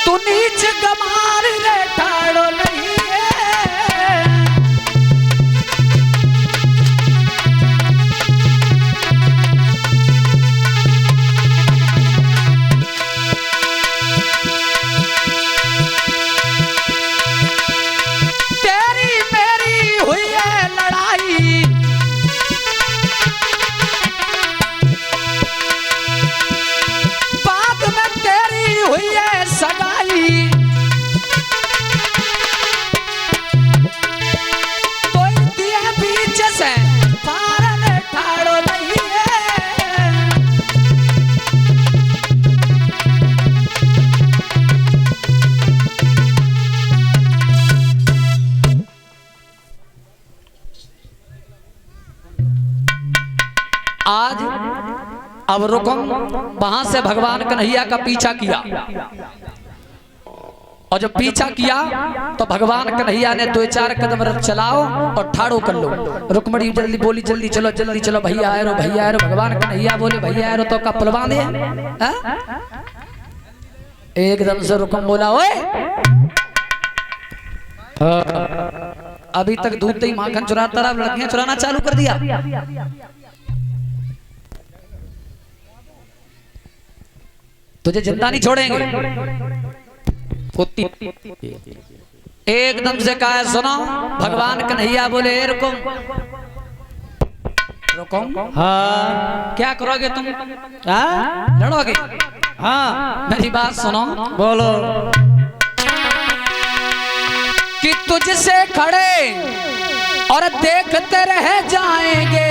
तू नीच गमार रे ठाड़ो नहीं है। तेरी मेरी हुई है लड़ाई, बाद में तेरी हुई है सगाई, तो दिए बीच से पार ठाड़ो नहीं है। आज अब रुकम वहां से भगवान कन्हैया का पीछा किया, और जब पीछा किया तो भगवान कन्हैया ने 2-4 कदम चलाओ और ठाड़ो कर लो। रुक्मणी जल्दी बोली जल्दी चलो भैया आए रो भैया आए रो। भगवान कन्हैया बोले भैया आए रो तो का पलवा दे। एकदम से रुकम बोला ओए अभी तक दूध दही माखन चुराता रहा, लड़कियां चुराना चालू कर दिया। तुझे जिंदा नहीं छोड़ेंगे। एकदम से कहा सुनो, भगवान कन्हैया बोले रुको रुको। हाँ क्या करोगे तुम? हाँ लड़ोगे? हाँ मेरी बात सुनो, बोलो। कि तुझसे खड़े और देखते रह जाएंगे।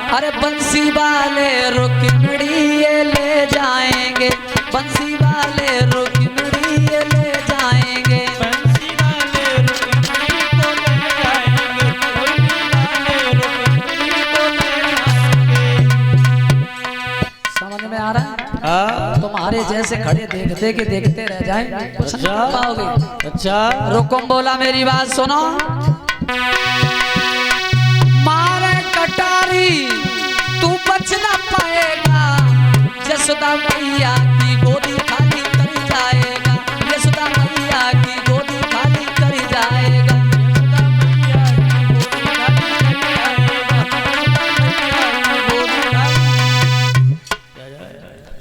अरे बंसी वाले रुक्मणी ले जाएंगे, बंसी वाले रुक्मणी ले जाएंगे, बंसी वाले रुक्मणी को ले जाएंगे, समझ में आ रहा है? तुम्हारे जैसे खड़े देखते कि देखते रह जाए, कुछ नहीं कर पाओगे। अच्छा रुकम बोला मेरी बात सुनो। मारे कटारी तू बच ना पाएगा, यशोदा मैया की गोदी खाली कर जाएगा, यशोदा मैया की गोदी खाली कर जाएगा,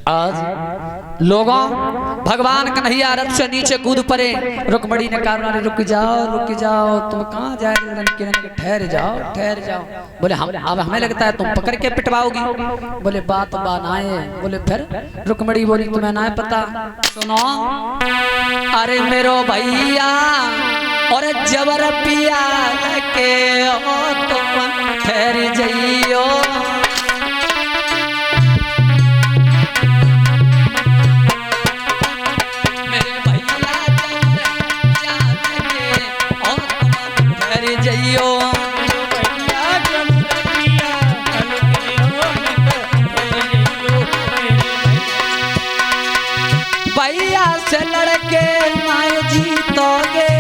आज लोगों भगवान कन्हैया रथ से नीचे कूद पड़े। रुक्मणी ने कहा रुक जाओ तुम कहाँ जा रहे हो? ठहर जाओ। बोले अब हमें लगता है तुम पकड़ के पिटवाओगी। बोले बात बनाए। बोले फिर? रुक्मणी बोली तुम्हें ना पता? सुनो, अरे मेरो भैया और जबर पिया के हो तुम ठहर जाइयो। भैया से लड़के नाय जीतोगे,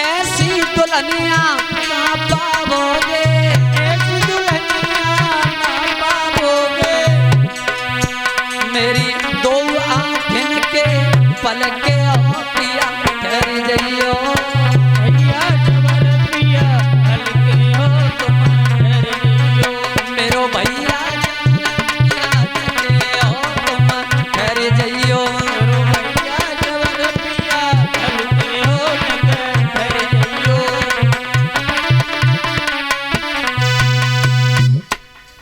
ऐसी दुल्हनिया ना पाओगे, ऐसी दुल्हनिया ना पाओगे। मेरी 2 आँखें के पलके पिया ठहर जाइयो। मेरो भैया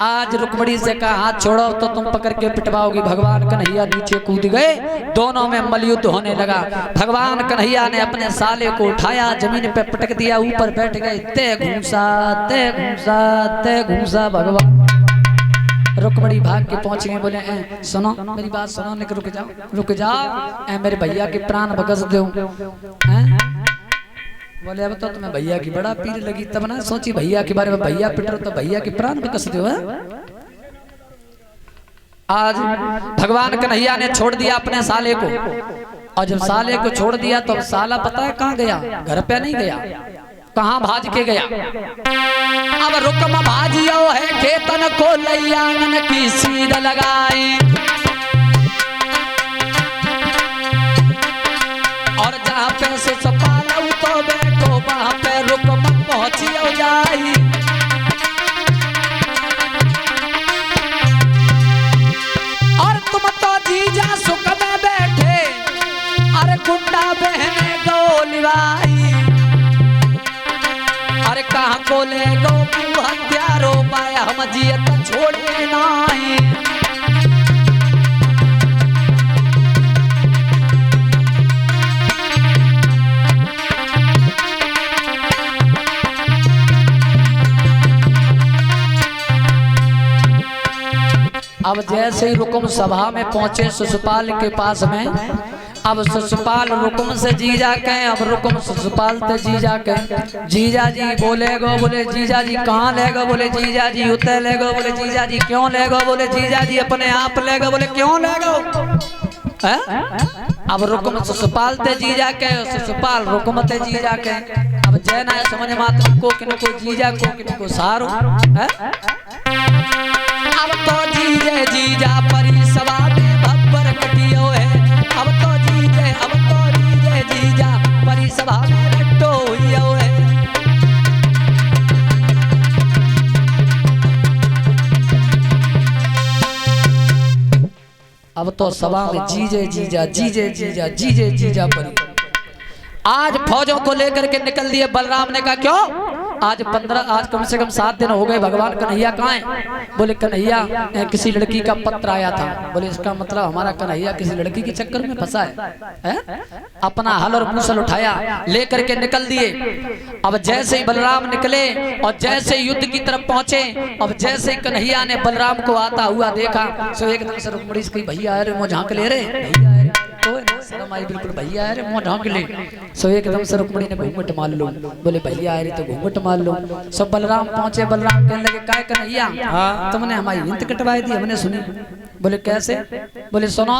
आज रुक्मणी से कहा हाथ छोड़ो तो तुम पकड़ के पिटवाओगी। भगवान कन्हैया नीचे कूद गए, दोनों में मल्लयुद्ध होने लगा। भगवान कन्हैया ने अपने साले को उठाया, जमीन पे पटक दिया, ऊपर बैठ गए। ते घूसा भगवान। रुक्मणी भाग के पहुंच गए। बोले सुनो मेरी बात सुनो, लेकिन रुक जाओ मेरे भैया के प्राण बकस दो। बोले अब तो तुम्हें भैया की बड़ा पीर लगी, तब ना सोची भैया के बारे में, भैया पिट रहे तो भैया की प्राण बकस दो। आज भगवान कन्हैया ने छोड़ दिया अपने साले को, और जब साले को छोड़ दिया तो साला पता है कहाँ गया? घर पे नहीं गया, कहाँ भाज के गया। अब रुकम भाजियो है खेतन को लैयान की सीध लगाई, और जहाँ पे ससुपालऊ तो बैठो वहाँ पे रुकम पहुँचियो जाई। और तुम तो जीजा सुख में बैठे, अरे गुंडा बहने गोलिबाई, अरे कहाँ को ले गो हत्यारो पाया हम जियत छोड़े नहीं। अब जैसे ही रुकुम सभा में पहुंचे शिशुपाल के पास में, अब शिशुपाल रुकुम से जीजा कहें, अब रुकुम शिशुपाल से जीजा कहें। जीजा जी बोले गो, बोले जीजा जी कहाँ ले गो, बोले जीजा जी उते ले गो, बोले जीजा जी क्यों ले गो, बोले जीजा जी अपने आप ले गो, बोले क्यों ले गो। अब रुकुम शिशुपाल ते जीजा कहे, शिशुपाल रुकुम ते जीजा कहे। अब जय ना समझ मात्र को किनको जीजा को किनको सारो। अब तो जीजे जीजा परी सभा में भब्बर कटियो है, अब तो जीजे जीजा परी सभा में रट्टो हुइयो है। अब तो सभा में जीजे जीजा परी। आज फौजों को लेकर के निकल दिए। बलराम ने कहा क्यों आज कम से कम 7 दिन हो गए, भगवान कन्हैया कहाँ है। बोले कन्हैया किसी लड़की का पत्र आया था। बोले इसका मतलब हमारा कन्हैया किसी लड़की के चक्कर में फंसा है? अपना हल और मूसल उठाया, लेकर के निकल दिए। अब जैसे ही बलराम निकले और जैसे युद्ध की तरफ पहुंचे, अब जैसे ही कन्हैया ने बलराम को आता हुआ देखा, सो एकदम से रुक्मणी से भैया अरे मुँह झाँक ले रे, भैया शर्म आई बिल्कुल, भैया अरे मुँह झाँक ले। सो एकदम से रुक्मणी ने घूंघट मार लो। बोले भैया अरे तो घूंघट मार लो। सब बलराम पहुंचे, बलराम कहने लगे काय कन्हैया तुमने हमारी हिंत कटवाई दी, हमने सुनी। बोले कैसे? बोले सुनो।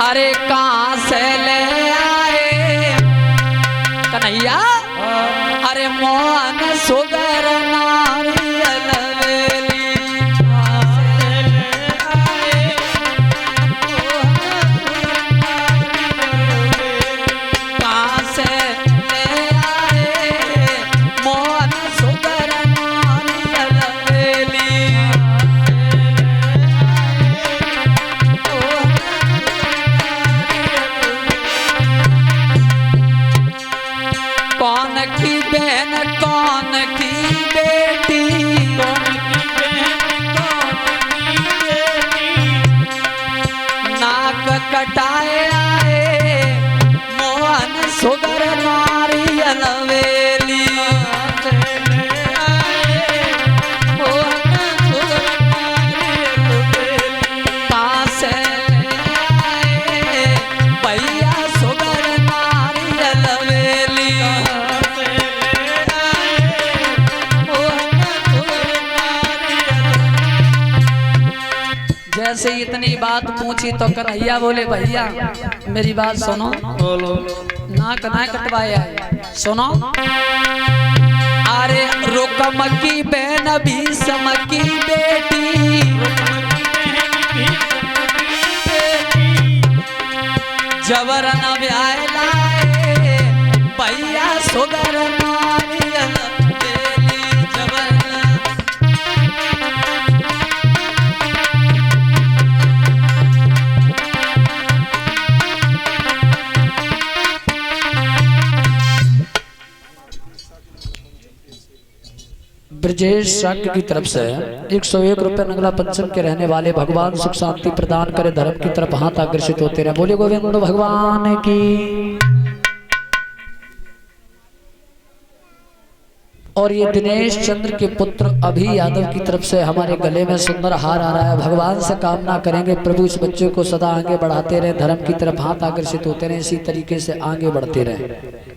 अरे कहाँ से ले आए कन्हैया, अरे मोहन सुगर नारियल कटाए आए मोहन सुगर नारियल वेली। पास भैया सुगर नारियल वेली। जैसे इतनी बात पूछी तो कन्हैया बोले भैया मेरी बात सुनो। नाक ना कटवाया सुनो। अरे रुकम की बहन भीष्म की बेटी, जबरन ब्याह लाए भैया सुगर नारियल वेली। ब्रजेश शाक्य की तरफ से 101 रुपए नगला पंचम के रहने वाले भगवान सुख शांति प्रदान करे, धर्म की तरफ हाथ आकर्षित होते रहे। बोले गोविंद भगवान की। और ये दिनेश चंद्र के पुत्र अभी यादव की तरफ से हमारे गले में सुंदर हार आ रहा है। भगवान से कामना करेंगे प्रभु इस बच्चे को सदा आगे बढ़ाते रहे, धर्म की तरफ हाथ आकर्षित होते रहे, इसी तरीके से आगे बढ़ते रहे।